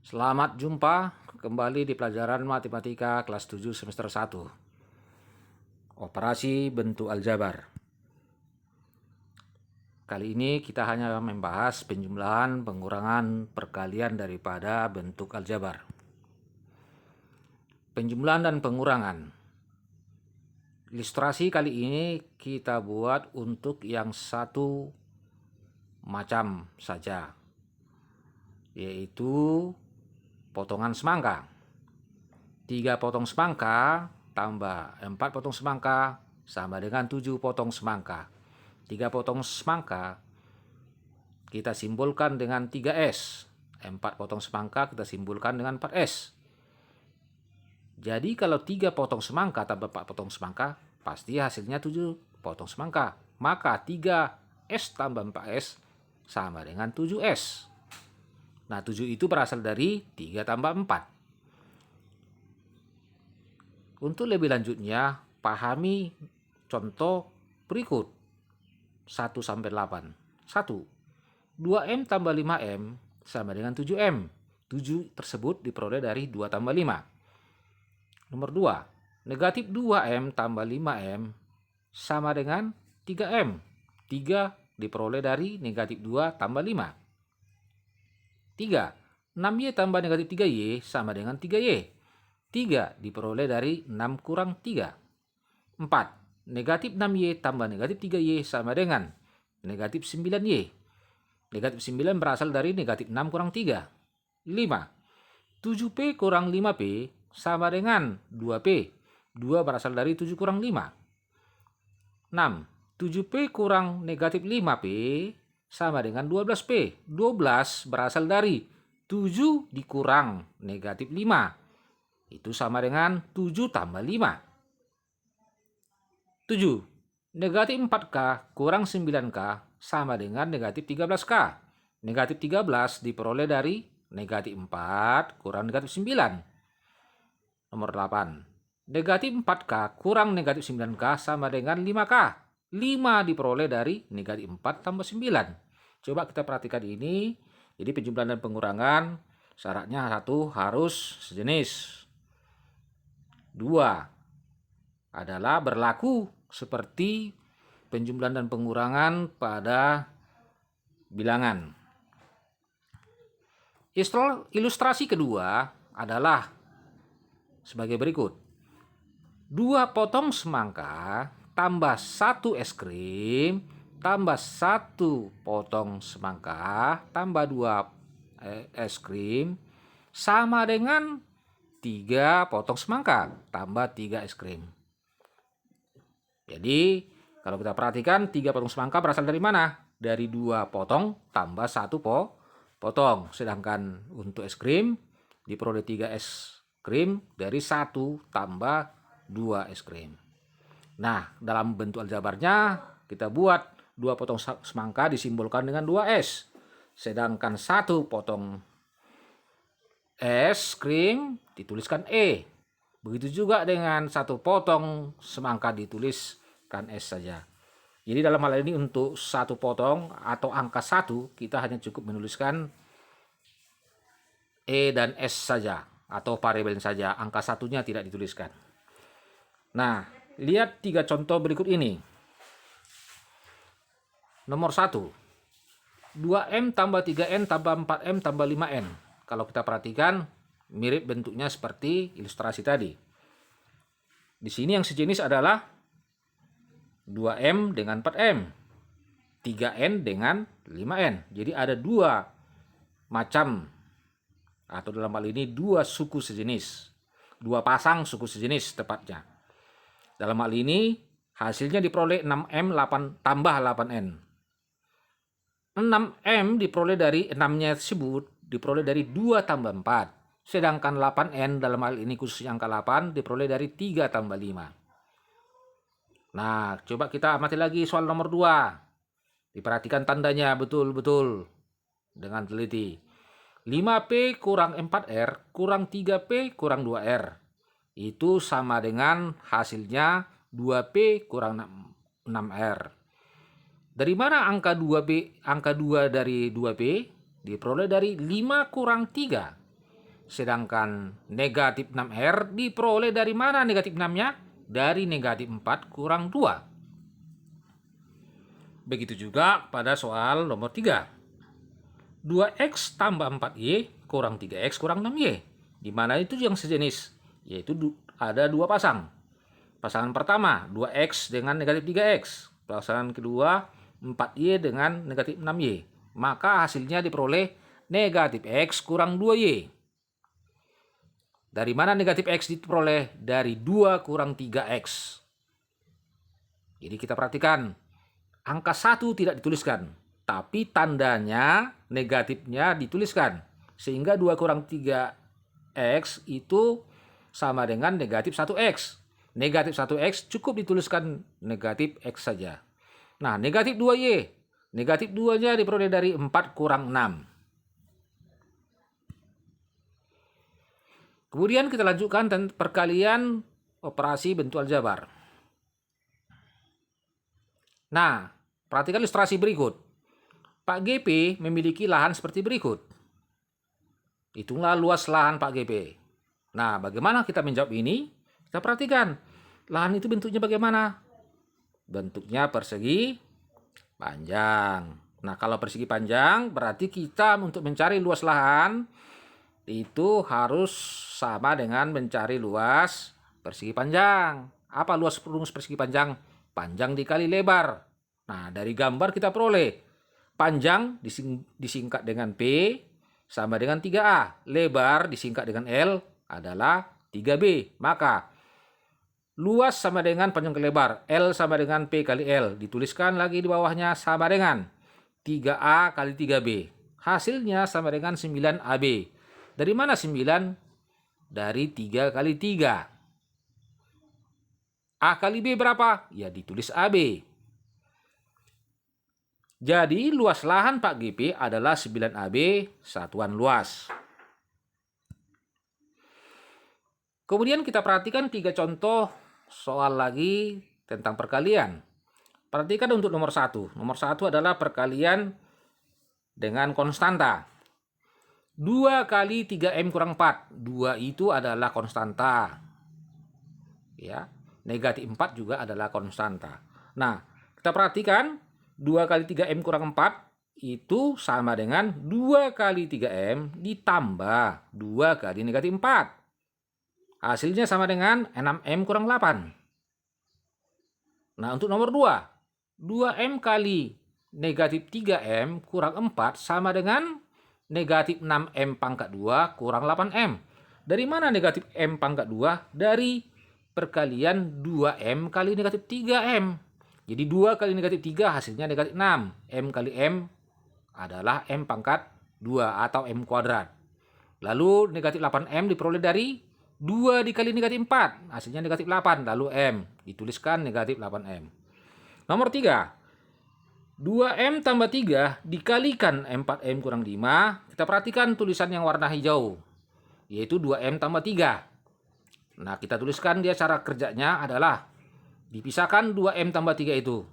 Selamat jumpa kembali di pelajaran Matematika kelas 7 semester 1. Operasi bentuk aljabar. Kali ini kita hanya membahas penjumlahan, pengurangan, perkalian daripada bentuk aljabar. Penjumlahan dan pengurangan. Ilustrasi kali ini kita buat untuk yang satu macam saja, yaitu potongan semangka. 3 potong semangka tambah 4 potong semangka sama dengan 7 potong semangka. 3 potong semangka kita simbolkan dengan 3S. 4 potong semangka kita simbolkan dengan 4S. Jadi kalau 3 potong semangka tambah 4 potong semangka, pasti hasilnya 7 potong semangka. Maka 3S tambah 4S sama dengan 7S. Nah, 7 itu berasal dari 3 tambah 4. Untuk lebih lanjutnya, pahami contoh berikut. 1 sampai 8. 1. 2M tambah 5M sama dengan 7M. 7 tersebut diperoleh dari 2 tambah 5. Nomor 2. Negatif 2M tambah 5M sama dengan 3M. 3 diperoleh dari negatif 2 tambah 5. 3. 6Y tambah negatif 3Y sama dengan 3Y. 3 diperoleh dari 6 kurang 3. 4. Negatif 6Y tambah negatif 3Y sama dengan negatif 9Y. Negatif 9 berasal dari negatif 6 kurang 3. 5. 7P kurang 5P sama dengan 2P. 2 berasal dari 7 kurang 5. 6. 7P kurang negatif 5P sama dengan 12P. 12 berasal dari 7 dikurang negatif 5. Itu sama dengan 7 tambah 5. 7. Negatif 4K kurang 9K sama dengan negatif 13K. Negatif 13 diperoleh dari negatif 4 kurang negatif 9. Nomor 8. Negatif 4K kurang negatif 9K sama dengan 5K. 5 diperoleh dari negatif 4 tambah 9. Coba kita perhatikan ini. Jadi penjumlahan dan pengurangan syaratnya 1 harus sejenis. 2 adalah berlaku seperti penjumlahan dan pengurangan pada bilangan. Ilustrasi kedua adalah sebagai berikut. 2 potong semangka tambah 1 es krim tambah 1 potong semangka tambah 2 es krim sama dengan 3 potong semangka tambah 3 es krim. Jadi kalau kita perhatikan 3 potong semangka berasal dari mana? Dari 2 potong tambah 1 potong. Sedangkan untuk es krim diperoleh 3 es krim dari 1 tambah 2 es krim. Nah, dalam bentuk aljabarnya kita buat 2 potong semangka disimbolkan dengan 2S. Sedangkan 1 potong es krim dituliskan E. Begitu juga dengan 1 potong semangka dituliskan S saja. Jadi dalam hal ini untuk 1 potong atau angka 1 kita hanya cukup menuliskan E dan S saja atau variabel saja, angka satunya tidak dituliskan. Nah, lihat 3 contoh berikut ini. Nomor 1. 2M tambah 3N tambah 4M tambah 5N. Kalau kita perhatikan mirip bentuknya seperti ilustrasi tadi. Di sini yang sejenis adalah 2M dengan 4M. 3N dengan 5N. Jadi ada 2 macam atau dalam hal ini 2 suku sejenis, 2 pasang suku sejenis tepatnya. Dalam hal ini hasilnya diperoleh 6M 8 tambah 8N. 6M diperoleh dari 6-nya tersebut diperoleh dari 2 tambah 4. Sedangkan 8N dalam hal ini khusus angka 8 diperoleh dari 3 tambah 5. Nah, coba kita amati lagi soal nomor 2. Diperhatikan tandanya betul-betul dengan teliti. 5P kurang 4R kurang 3P kurang 2R. Itu sama dengan hasilnya 2P kurang 6R. Dari mana angka 2P? Angka 2 dari 2P diperoleh dari 5 kurang 3. Sedangkan negatif 6R diperoleh dari mana negatif 6-nya? Dari negatif 4 kurang 2. Begitu juga pada soal nomor 3. 2X tambah 4Y kurang 3X kurang 6Y. Di mana itu yang sejenis, yaitu ada dua pasang. Pasangan pertama 2X dengan negatif 3X. Pasangan kedua 4Y dengan negatif 6Y. Maka hasilnya diperoleh negatif X kurang 2Y. Dari mana negatif X diperoleh? Dari 2 kurang 3X. Jadi kita perhatikan, angka 1 tidak dituliskan, tapi tandanya negatifnya dituliskan. Sehingga 2 kurang 3X itu sama dengan negatif 1X. Negatif 1X cukup dituliskan negatif X saja. Nah, negatif 2Y. Negatif 2-nya diperoleh dari 4 kurang 6. Kemudian kita lanjutkan tentang perkalian operasi bentuk aljabar. Nah, perhatikan ilustrasi berikut. Pak GP memiliki lahan seperti berikut. Hitunglah luas lahan Pak GP. Nah, bagaimana kita menjawab ini? Kita perhatikan, lahan itu bentuknya bagaimana? Bentuknya persegi panjang. Nah, kalau persegi panjang, berarti kita untuk mencari luas lahan itu harus sama dengan mencari luas persegi panjang. Apa luas rumus persegi panjang? Panjang dikali lebar. Nah, dari gambar kita peroleh panjang disingkat dengan P sama dengan 3A. Lebar disingkat dengan L adalah 3B. Maka luas sama dengan panjang kali lebar. L sama dengan P kali L. Dituliskan lagi di bawahnya sama dengan 3A kali 3B. Hasilnya sama dengan 9AB. Dari mana 9? Dari 3 kali 3. A kali B berapa? Ya ditulis AB. Jadi luas lahan Pak GP adalah 9AB satuan luas. Kemudian kita perhatikan 3 contoh soal lagi tentang perkalian. Perhatikan untuk nomor 1. Nomor 1 adalah perkalian dengan konstanta. 2 kali 3M kurang 4. 2 itu adalah konstanta. Ya, negatif 4 juga adalah konstanta. Nah, kita perhatikan 2 kali 3M kurang 4 itu sama dengan 2 kali 3M ditambah 2 kali negatif 4. Hasilnya sama dengan 6M kurang 8. Nah, untuk nomor 2. 2M kali negatif 3M kurang 4 sama dengan negatif 6M pangkat 2 kurang 8M. Dari mana negatif M pangkat 2? Dari perkalian 2M kali negatif 3M. Jadi 2 kali negatif 3 hasilnya negatif 6. M kali M adalah M pangkat 2 atau M kuadrat. Lalu negatif 8M diperoleh dari 2 dikali negatif 4. Hasilnya negatif 8. Lalu M. Dituliskan negatif 8M. Nomor 3. 2M tambah 3 dikalikan 4M kurang 5. Kita perhatikan tulisan yang warna hijau, yaitu 2M tambah 3. Nah, kita tuliskan dia cara kerjanya adalah dipisahkan 2M tambah 3 itu.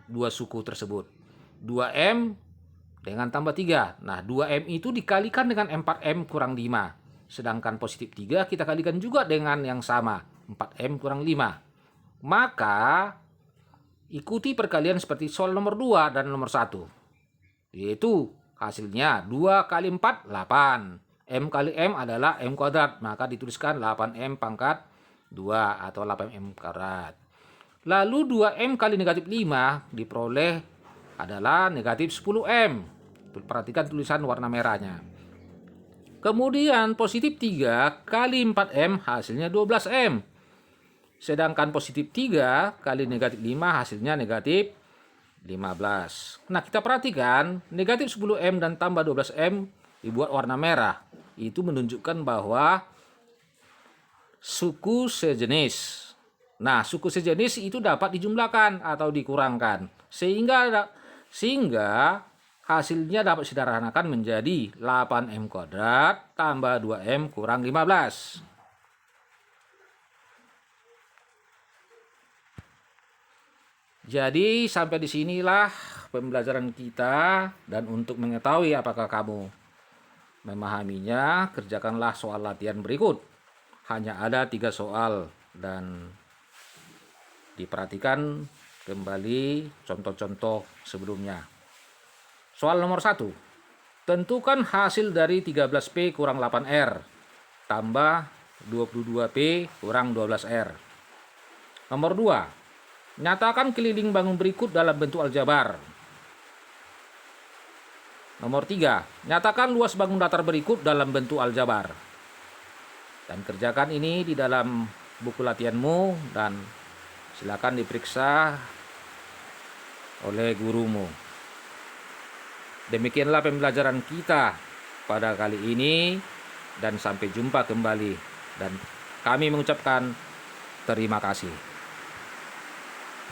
Dua suku tersebut. 2M dengan tambah 3. Nah, 2M itu dikalikan dengan 4M kurang 5. Sedangkan positif 3 kita kalikan juga dengan yang sama. 4M kurang 5. Maka ikuti perkalian seperti soal nomor 2 dan nomor 1. Yaitu hasilnya 2 kali 4, 8. M kali M adalah M kuadrat. Maka dituliskan 8M pangkat 2 atau 8M kuadrat. Lalu 2M kali negatif 5 diperoleh adalah negatif 10M. Perhatikan tulisan warna merahnya. Kemudian positif 3 kali 4M hasilnya 12M. Sedangkan positif 3 kali negatif 5 hasilnya negatif 15. Nah, kita perhatikan negatif 10M dan tambah 12M dibuat warna merah. Itu menunjukkan bahwa suku sejenis. Nah, suku sejenis itu dapat dijumlahkan atau dikurangkan. Sehingga hasilnya dapat disederhanakan menjadi 8M kuadrat tambah 2M kurang 15. Jadi sampai di sinilah pembelajaran kita, dan untuk mengetahui apakah kamu memahaminya, kerjakanlah soal latihan berikut. Hanya ada 3 soal dan diperhatikan kembali contoh-contoh sebelumnya. Soal nomor 1. Tentukan hasil dari 13P kurang 8R tambah 22P kurang 12R. Nomor 2. Nyatakan keliling bangun berikut dalam bentuk aljabar. Nomor 3. Nyatakan luas bangun datar berikut dalam bentuk aljabar. Dan kerjakan ini di dalam buku latihanmu dan silakan diperiksa oleh gurumu. Demikianlah pembelajaran kita pada kali ini dan sampai jumpa kembali. Dan kami mengucapkan terima kasih.